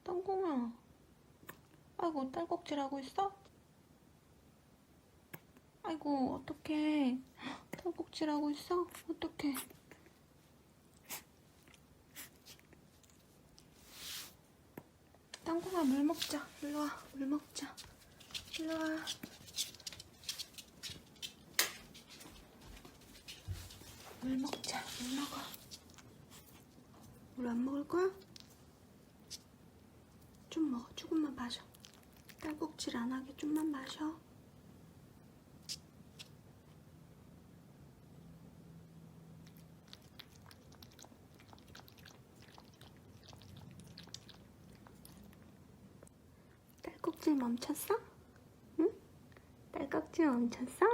땅콩아. 아이고, 딸꾹질하고 있어? 아이고, 어떡해. 딸꾹질하고 있어? 어떡해. 땅콩아, 물 먹자. 일로 와, 물 먹자. 일로 와. 물 먹자. 물 먹어. 물 안 먹을 거야? 좀 먹어. 조금만 마셔. 딸꾹질 안 하게 좀만 마셔. 딸꾹질 멈췄어? 응? 딸꾹질 멈췄어?